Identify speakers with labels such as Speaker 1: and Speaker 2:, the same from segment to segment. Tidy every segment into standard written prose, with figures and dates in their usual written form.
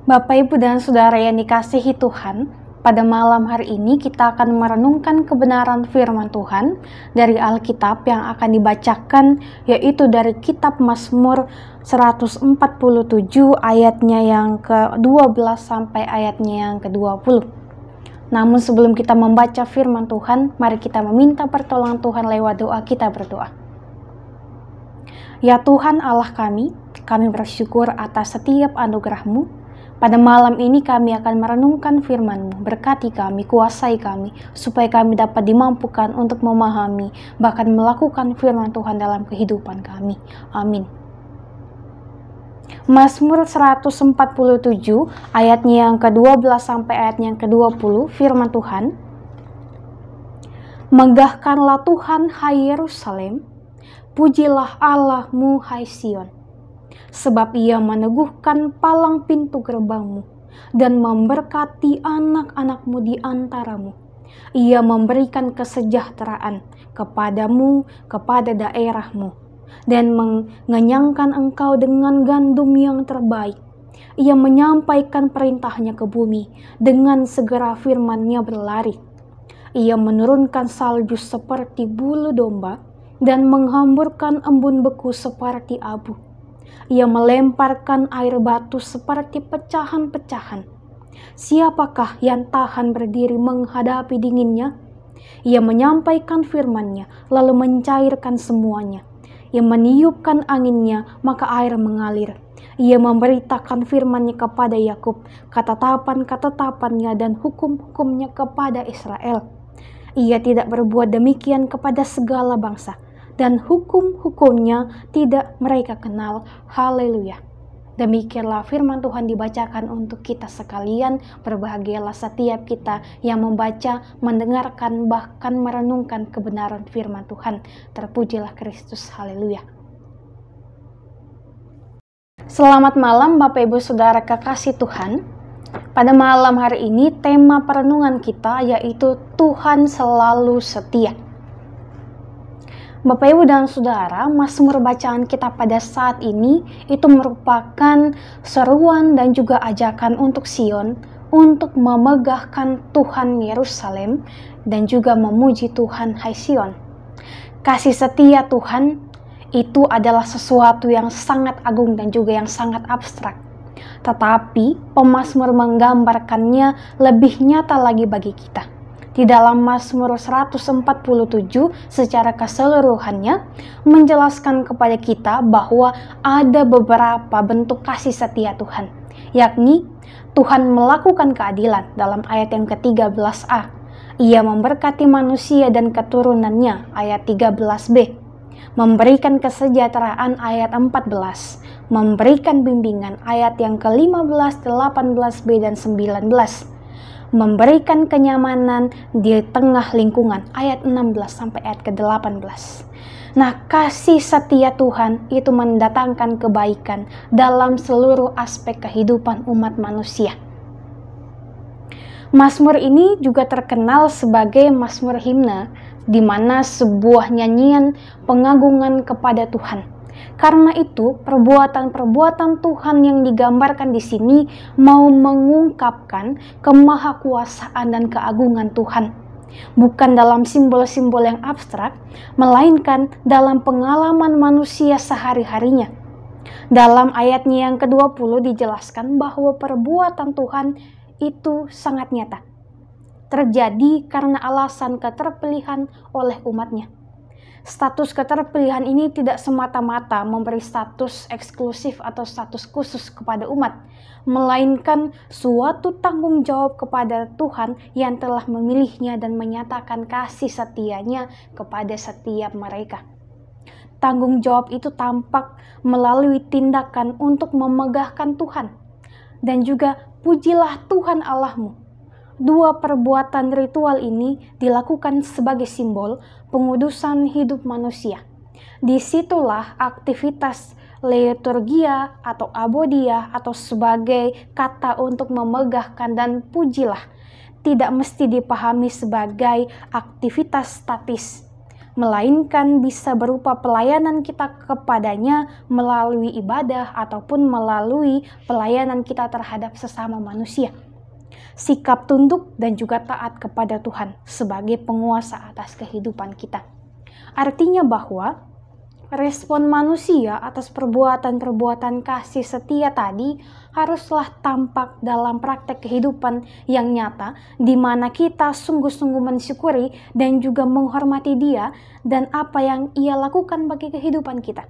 Speaker 1: Bapak, Ibu, dan Saudara yang dikasihi Tuhan, pada malam hari ini kita akan merenungkan kebenaran firman Tuhan dari Alkitab yang akan dibacakan, yaitu dari kitab Mazmur 147 ayatnya yang ke-12 sampai ayatnya yang ke-20. Namun sebelum kita membaca firman Tuhan, mari kita meminta pertolongan Tuhan lewat doa. Kita berdoa. Ya Tuhan Allah kami bersyukur atas setiap anugerah-Mu. Pada malam ini kami akan merenungkan firman-Mu. Berkati kami, kuasai kami, supaya kami dapat dimampukan untuk memahami, bahkan melakukan firman Tuhan dalam kehidupan kami. Amin. Mazmur 147 ayatnya yang ke-12 sampai ayatnya yang ke-20, firman Tuhan. Megahkanlah Tuhan, hai Yerusalem, pujilah Allah-Mu, hai Sion. Sebab ia meneguhkan palang pintu gerbangmu dan memberkati anak-anakmu di antaramu. Ia memberikan kesejahteraan kepadamu, kepada daerahmu, dan mengenyangkan engkau dengan gandum yang terbaik. Ia menyampaikan perintahnya ke bumi, dengan segera firman-Nya berlari. Ia menurunkan salju seperti bulu domba dan menghamburkan embun beku seperti abu. Ia melemparkan air batu seperti pecahan-pecahan. Siapakah yang tahan berdiri menghadapi dinginnya? Ia menyampaikan firman-Nya, lalu mencairkan semuanya. Ia meniupkan anginnya, maka air mengalir. Ia memberitakan firman-Nya kepada Yakub, ketetapan-ketetapan-Nya dan hukum-hukum-Nya kepada Israel. Ia tidak berbuat demikian kepada segala bangsa, dan hukum-hukumnya tidak mereka kenal. Haleluya. Demikianlah firman Tuhan dibacakan untuk kita sekalian. Berbahagialah setiap kita yang membaca, mendengarkan, bahkan merenungkan kebenaran firman Tuhan. Terpujilah Kristus. Haleluya. Selamat malam Bapak, Ibu, Saudara kekasih Tuhan. Pada malam hari ini tema perenungan kita yaitu Tuhan selalu setia. Bapak, Ibu, dan Saudara, Mazmur bacaan kita pada saat ini itu merupakan seruan dan juga ajakan untuk Sion untuk memegahkan Tuhan Yerusalem dan juga memuji Tuhan, hai Sion. Kasih setia Tuhan itu adalah sesuatu yang sangat agung dan juga yang sangat abstrak. Tetapi pemazmur menggambarkannya lebih nyata lagi bagi kita. Di dalam Mazmur 147 secara keseluruhannya menjelaskan kepada kita bahwa ada beberapa bentuk kasih setia Tuhan, yakni Tuhan melakukan keadilan dalam ayat yang ke-13a. Ia memberkati manusia dan keturunannya ayat 13b. Memberikan kesejahteraan ayat 14. Memberikan bimbingan ayat yang ke-15, 18b dan 19. Memberikan kenyamanan di tengah lingkungan ayat 16 sampai ayat ke-18. Nah, kasih setia Tuhan itu mendatangkan kebaikan dalam seluruh aspek kehidupan umat manusia. Mazmur ini juga terkenal sebagai mazmur himne, di mana sebuah nyanyian pengagungan kepada Tuhan. Karena itu, perbuatan-perbuatan Tuhan yang digambarkan di sini mau mengungkapkan kemahakuasaan dan keagungan Tuhan. Bukan dalam simbol-simbol yang abstrak, melainkan dalam pengalaman manusia sehari-harinya. Dalam ayatnya yang ke-20 dijelaskan bahwa perbuatan Tuhan itu sangat nyata. Terjadi karena alasan keterpilihan oleh umatnya. Status keterpilihan ini tidak semata-mata memberi status eksklusif atau status khusus kepada umat, melainkan suatu tanggung jawab kepada Tuhan yang telah memilihnya dan menyatakan kasih setianya kepada setiap mereka. Tanggung jawab itu tampak melalui tindakan untuk memegahkan Tuhan, dan juga pujilah Tuhan Allahmu. Dua perbuatan ritual ini dilakukan sebagai simbol pengudusan hidup manusia. Disitulah aktivitas liturgia atau abodia atau sebagai kata untuk memegahkan dan pujilah tidak mesti dipahami sebagai aktivitas statis, melainkan bisa berupa pelayanan kita kepadanya melalui ibadah ataupun melalui pelayanan kita terhadap sesama manusia. Sikap tunduk dan juga taat kepada Tuhan sebagai penguasa atas kehidupan kita. Artinya bahwa respon manusia atas perbuatan-perbuatan kasih setia tadi haruslah tampak dalam praktek kehidupan yang nyata, di mana kita sungguh-sungguh mensyukuri dan juga menghormati Dia dan apa yang Ia lakukan bagi kehidupan kita.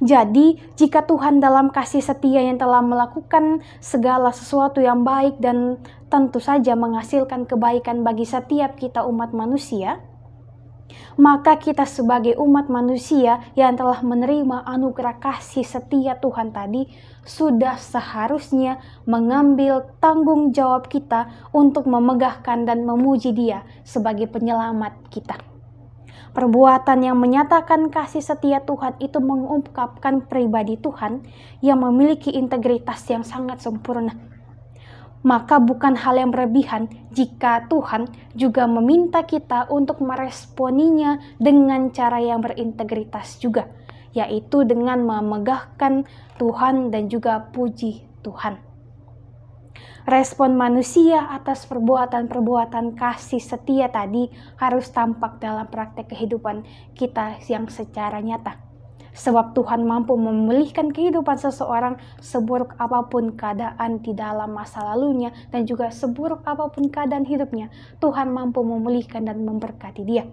Speaker 1: Jadi, jika Tuhan dalam kasih setia yang telah melakukan segala sesuatu yang baik dan tentu saja menghasilkan kebaikan bagi setiap kita umat manusia, maka kita sebagai umat manusia yang telah menerima anugerah kasih setia Tuhan tadi sudah seharusnya mengambil tanggung jawab kita untuk memegahkan dan memuji Dia sebagai penyelamat kita. Perbuatan yang menyatakan kasih setia Tuhan itu mengungkapkan pribadi Tuhan yang memiliki integritas yang sangat sempurna. Maka bukan hal yang berlebihan jika Tuhan juga meminta kita untuk meresponinya dengan cara yang berintegritas juga, yaitu dengan memegahkan Tuhan dan juga puji Tuhan. Respon manusia atas perbuatan-perbuatan kasih setia tadi harus tampak dalam praktek kehidupan kita yang secara nyata. Sebab Tuhan mampu memulihkan kehidupan seseorang seburuk apapun keadaan di dalam masa lalunya dan juga seburuk apapun keadaan hidupnya, Tuhan mampu memulihkan dan memberkati dia.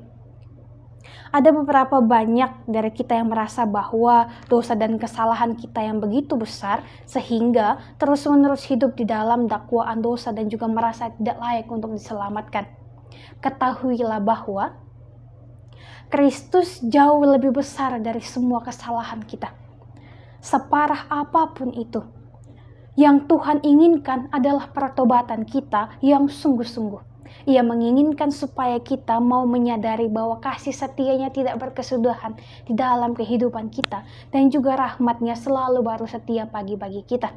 Speaker 1: Ada beberapa banyak dari kita yang merasa bahwa dosa dan kesalahan kita yang begitu besar sehingga terus-menerus hidup di dalam dakwaan dosa dan juga merasa tidak layak untuk diselamatkan. Ketahuilah bahwa Kristus jauh lebih besar dari semua kesalahan kita. Separah apapun itu, yang Tuhan inginkan adalah pertobatan kita yang sungguh-sungguh. Ia menginginkan supaya kita mau menyadari bahwa kasih setianya tidak berkesudahan di dalam kehidupan kita dan juga rahmatnya selalu baru setiap pagi bagi kita.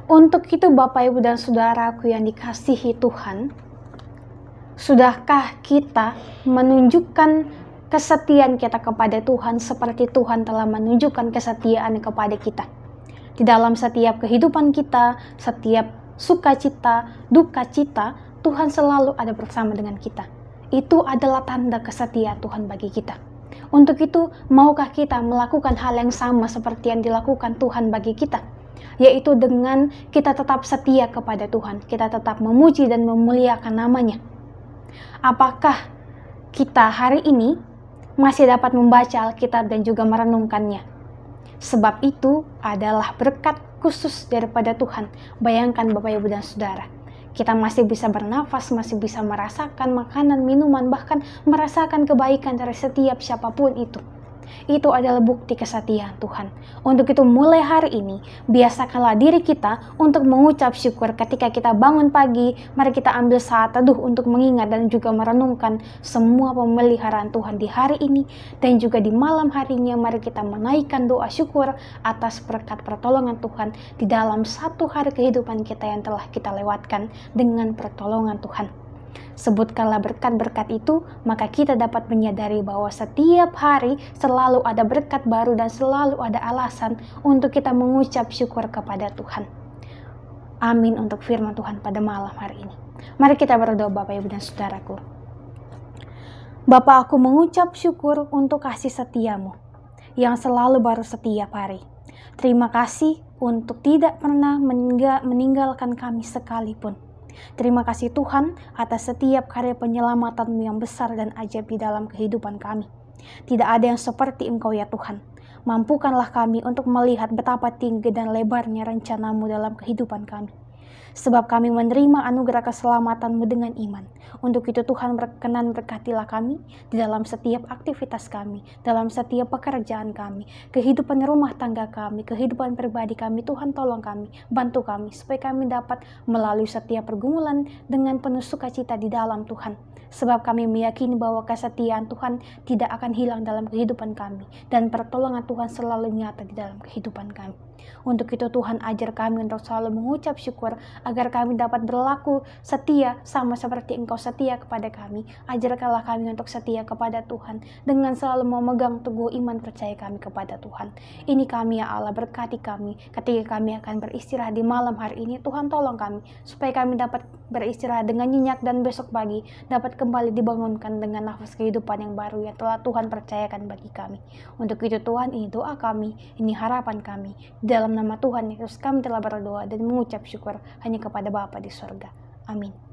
Speaker 1: Untuk itu Bapak, Ibu, dan Saudaraku yang dikasihi Tuhan, sudahkah kita menunjukkan kesetiaan kita kepada Tuhan seperti Tuhan telah menunjukkan kesetiaan kepada kita? Di dalam setiap kehidupan kita, setiap sukacita, duka cita, Tuhan selalu ada bersama dengan kita. Itu adalah tanda kesetiaan Tuhan bagi kita. Untuk itu, maukah kita melakukan hal yang sama seperti yang dilakukan Tuhan bagi kita? Yaitu dengan kita tetap setia kepada Tuhan, kita tetap memuji dan memuliakan namanya. Apakah kita hari ini masih dapat membaca Alkitab dan juga merenungkannya? Sebab itu adalah berkat khusus daripada Tuhan. Bayangkan Bapak, Ibu, dan Saudara, kita masih bisa bernafas, masih bisa merasakan makanan, minuman, bahkan merasakan kebaikan dari setiap siapapun itu. Itu adalah bukti kesetiaan Tuhan. Untuk itu mulai hari ini, biasakanlah diri kita untuk mengucap syukur ketika kita bangun pagi. Mari kita ambil saat teduh untuk mengingat dan juga merenungkan semua pemeliharaan Tuhan di hari ini. Dan juga di malam harinya mari kita menaikkan doa syukur atas berkat pertolongan Tuhan di dalam satu hari kehidupan kita yang telah kita lewatkan dengan pertolongan Tuhan. Sebutkanlah berkat-berkat itu, maka kita dapat menyadari bahwa setiap hari selalu ada berkat baru dan selalu ada alasan untuk kita mengucap syukur kepada Tuhan. Amin untuk firman Tuhan pada malam hari ini. Mari kita berdoa Bapak, Ibu, dan Saudaraku. Bapa, aku mengucap syukur untuk kasih setiamu yang selalu baru setiap hari. Terima kasih untuk tidak pernah meninggalkan kami sekalipun. Terima kasih Tuhan atas setiap karya penyelamatan-Mu yang besar dan ajaib di dalam kehidupan kami. Tidak ada yang seperti Engkau ya Tuhan. Mampukanlah kami untuk melihat betapa tinggi dan lebarnya rencana-Mu dalam kehidupan kami. Sebab kami menerima anugerah keselamatan-Mu dengan iman. Untuk itu Tuhan berkenan berkatilah kami di dalam setiap aktivitas kami, dalam setiap pekerjaan kami, kehidupan rumah tangga kami, kehidupan pribadi kami. Tuhan tolong kami, bantu kami supaya kami dapat melalui setiap pergumulan dengan penuh sukacita di dalam Tuhan. Sebab kami meyakini bahwa kesetiaan Tuhan tidak akan hilang dalam kehidupan kami dan pertolongan Tuhan selalu nyata di dalam kehidupan kami. Untuk itu Tuhan ajar kami untuk selalu mengucap syukur agar kami dapat berlaku setia sama seperti Engkau setia kepada kami. Ajarkanlah kami untuk setia kepada Tuhan dengan selalu memegang teguh iman percaya kami kepada Tuhan. Ini kami ya Allah, berkati kami ketika kami akan beristirahat di malam hari ini. Tuhan tolong kami supaya kami dapat beristirahat dengan nyenyak dan besok pagi dapat kembali dibangunkan dengan nafas kehidupan yang baru yang telah Tuhan percayakan bagi kami. Untuk itu Tuhan, ini doa kami, ini harapan kami. Dalam nama Tuhan Yesus kami telah berdoa dan mengucap syukur hanya kepada Bapa di surga. Amin.